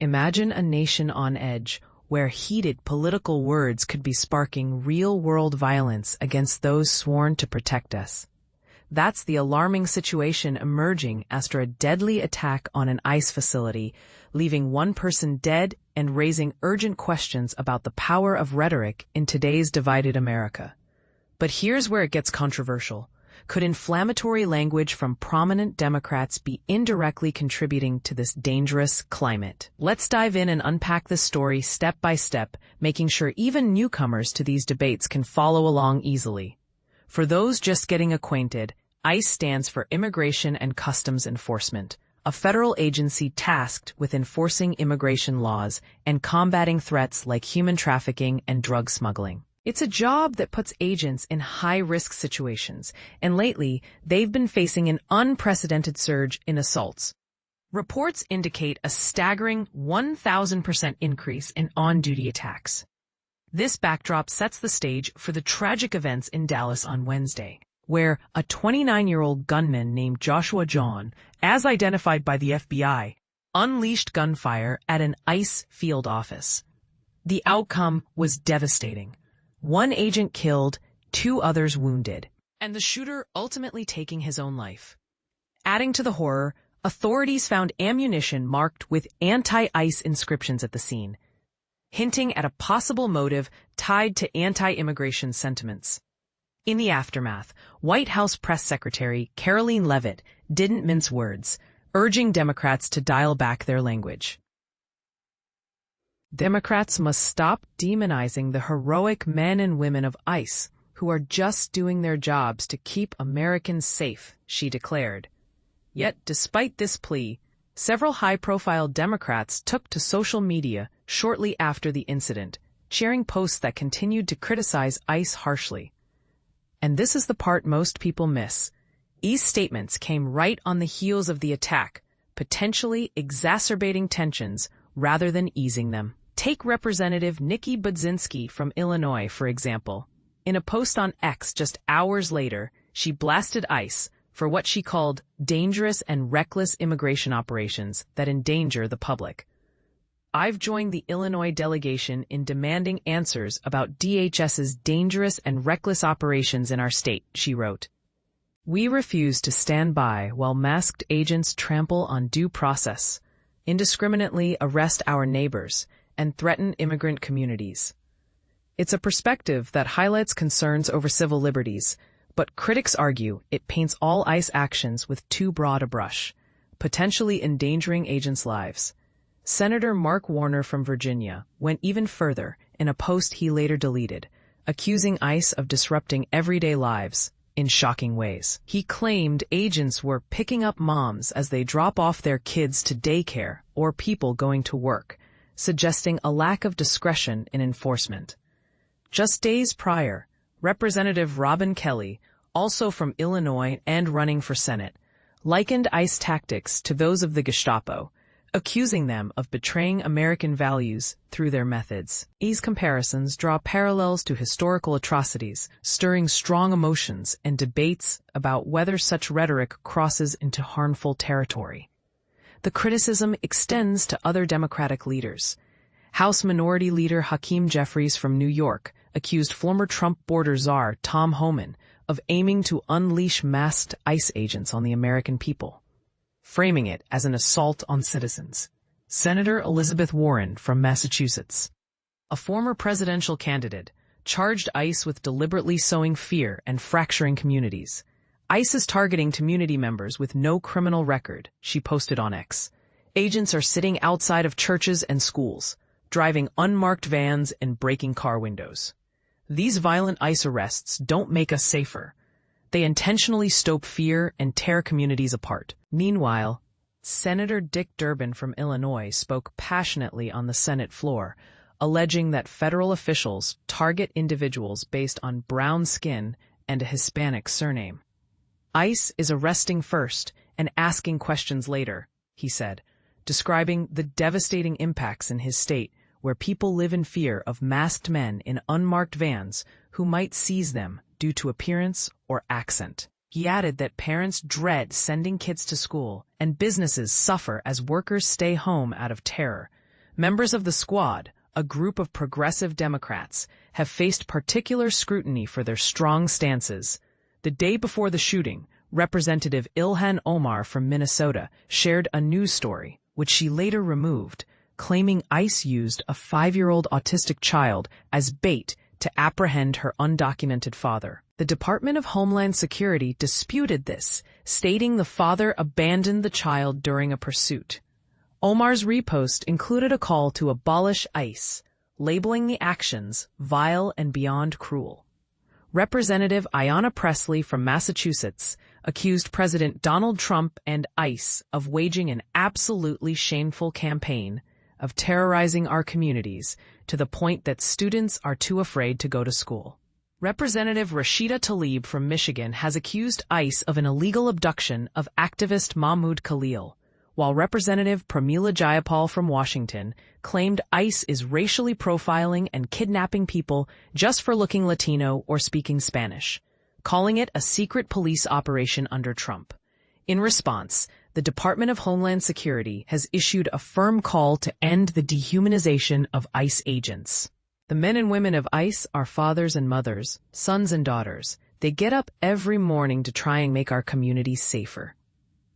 Imagine a nation on edge, where heated political words could be sparking real-world violence against those sworn to protect us. That's the alarming situation emerging after a deadly attack on an ICE facility, leaving one person dead and raising urgent questions about the power of rhetoric in today's divided America. But here's where it gets controversial. Could inflammatory language from prominent Democrats be indirectly contributing to this dangerous climate? Let's dive in and unpack this story step by step, making sure even newcomers to these debates can follow along easily. For those just getting acquainted, ICE stands for Immigration and Customs Enforcement, a federal agency tasked with enforcing immigration laws and combating threats like human trafficking and drug smuggling. It's a job that puts agents in high-risk situations, and lately, they've been facing an unprecedented surge in assaults. Reports indicate a staggering 1,000% increase in on-duty attacks. This backdrop sets the stage for the tragic events in Dallas on Wednesday, where a 29-year-old gunman named Joshua John, as identified by the FBI, unleashed gunfire at an ICE field office. The outcome was devastating. One agent killed, 2 others wounded, and the shooter ultimately taking his own life. Adding to the horror, authorities found ammunition marked with anti-ICE inscriptions at the scene, hinting at a possible motive tied to anti-immigration sentiments. In the aftermath, White House Press Secretary Karoline Leavitt didn't mince words, urging Democrats to dial back their language. Democrats must stop demonizing the heroic men and women of ICE, who are just doing their jobs to keep Americans safe, she declared. Yet, despite this plea, several high-profile Democrats took to social media shortly after the incident, sharing posts that continued to criticize ICE harshly. And this is the part most people miss. These statements came right on the heels of the attack, potentially exacerbating tensions rather than easing them. Take Representative Nikki Budzinski from Illinois, for example. In a post on X just hours later, she blasted ICE for what she called dangerous and reckless immigration operations that endanger the public. I've joined the Illinois delegation in demanding answers about DHS's dangerous and reckless operations in our state, she wrote. We refuse to stand by while masked agents trample on due process, indiscriminately arrest our neighbors, and threaten immigrant communities. It's a perspective that highlights concerns over civil liberties, but critics argue it paints all ICE actions with too broad a brush, potentially endangering agents' lives. Senator Mark Warner from Virginia went even further in a post he later deleted, accusing ICE of disrupting everyday lives in shocking ways. He claimed agents were picking up moms as they drop off their kids to daycare or people going to work, suggesting a lack of discretion in enforcement. Just days prior, Representative Robin Kelly, also from Illinois and running for Senate, likened ICE tactics to those of the Gestapo, accusing them of betraying American values through their methods. These comparisons draw parallels to historical atrocities, stirring strong emotions and debates about whether such rhetoric crosses into harmful territory. The criticism extends to other Democratic leaders. House Minority Leader Hakeem Jeffries from New York accused former Trump border czar Tom Homan of aiming to unleash masked ICE agents on the American people, framing it as an assault on citizens. Senator Elizabeth Warren from Massachusetts, a former presidential candidate, charged ICE with deliberately sowing fear and fracturing communities. ICE is targeting community members with no criminal record, she posted on X. Agents are sitting outside of churches and schools, driving unmarked vans and breaking car windows. These violent ICE arrests don't make us safer. They intentionally stoke fear and tear communities apart. Meanwhile, Senator Dick Durbin from Illinois spoke passionately on the Senate floor, alleging that federal officials target individuals based on brown skin and a Hispanic surname. ICE is arresting first and asking questions later, he said, describing the devastating impacts in his state where people live in fear of masked men in unmarked vans who might seize them due to appearance or accent. He added that parents dread sending kids to school and businesses suffer as workers stay home out of terror, Members of the Squad, a group of progressive Democrats, have faced particular scrutiny for their strong stances. The day before the shooting, Representative Ilhan Omar from Minnesota shared a news story, which she later removed, claiming ICE used a 5-year-old autistic child as bait to apprehend her undocumented father. The Department of Homeland Security disputed this, stating the father abandoned the child during a pursuit. Omar's repost included a call to abolish ICE, labeling the actions vile and beyond cruel. Representative Ayanna Pressley from Massachusetts accused President Donald Trump and ICE of waging an absolutely shameful campaign of terrorizing our communities to the point that students are too afraid to go to school. Representative Rashida Tlaib from Michigan has accused ICE of an illegal abduction of activist Mahmoud Khalil, while Representative Pramila Jayapal from Washington claimed ICE is racially profiling and kidnapping people just for looking Latino or speaking Spanish, calling it a secret police operation under Trump. In response, the Department of Homeland Security has issued a firm call to end the dehumanization of ICE agents. The men and women of ICE are fathers and mothers, sons and daughters. They get up every morning to try and make our communities safer.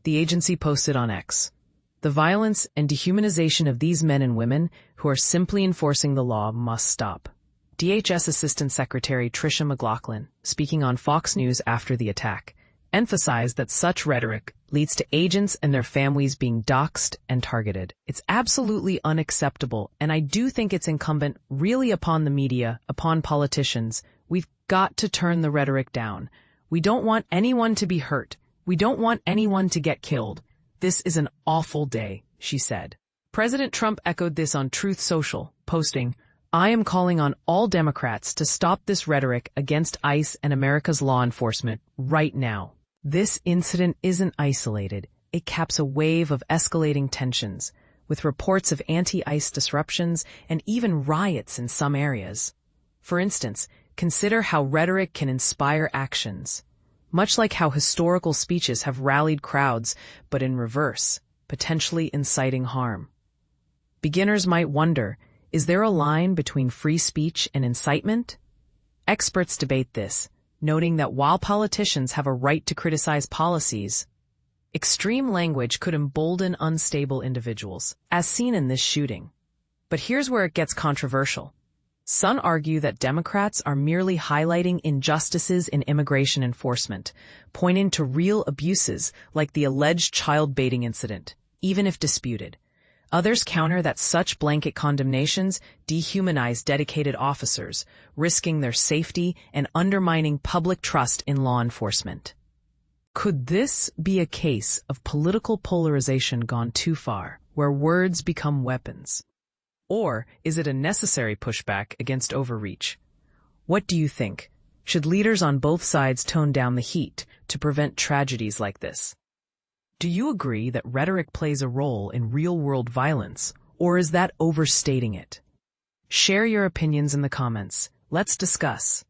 The agency posted on X. The violence and dehumanization of these men and women who are simply enforcing the law must stop. DHS Assistant Secretary Tricia McLaughlin, speaking on Fox News after the attack, emphasized that such rhetoric leads to agents and their families being doxxed and targeted. It's absolutely unacceptable, and I do think it's incumbent really upon the media, upon politicians. We've got to turn the rhetoric down. We don't want anyone to be hurt. We don't want anyone to get killed. This is an awful day, she said. President Trump echoed this on Truth Social, posting, "I am calling on all Democrats to stop this rhetoric against ICE and America's law enforcement right now." This incident isn't isolated. It caps a wave of escalating tensions, with reports of anti-ICE disruptions and even riots in some areas. For instance, consider how rhetoric can inspire actions. Much like how historical speeches have rallied crowds, but in reverse, potentially inciting harm. Beginners might wonder, is there a line between free speech and incitement? Experts debate this, noting that while politicians have a right to criticize policies, extreme language could embolden unstable individuals, as seen in this shooting. But here's where it gets controversial. Some argue that Democrats are merely highlighting injustices in immigration enforcement, pointing to real abuses like the alleged child baiting incident, even if disputed. Others counter that such blanket condemnations dehumanize dedicated officers, risking their safety and undermining public trust in law enforcement. Could this be a case of political polarization gone too far, where words become weapons? Or is it a necessary pushback against overreach? What do you think? Should leaders on both sides tone down the heat to prevent tragedies like this? Do you agree that rhetoric plays a role in real-world violence, or is that overstating it? Share your opinions in the comments. Let's discuss.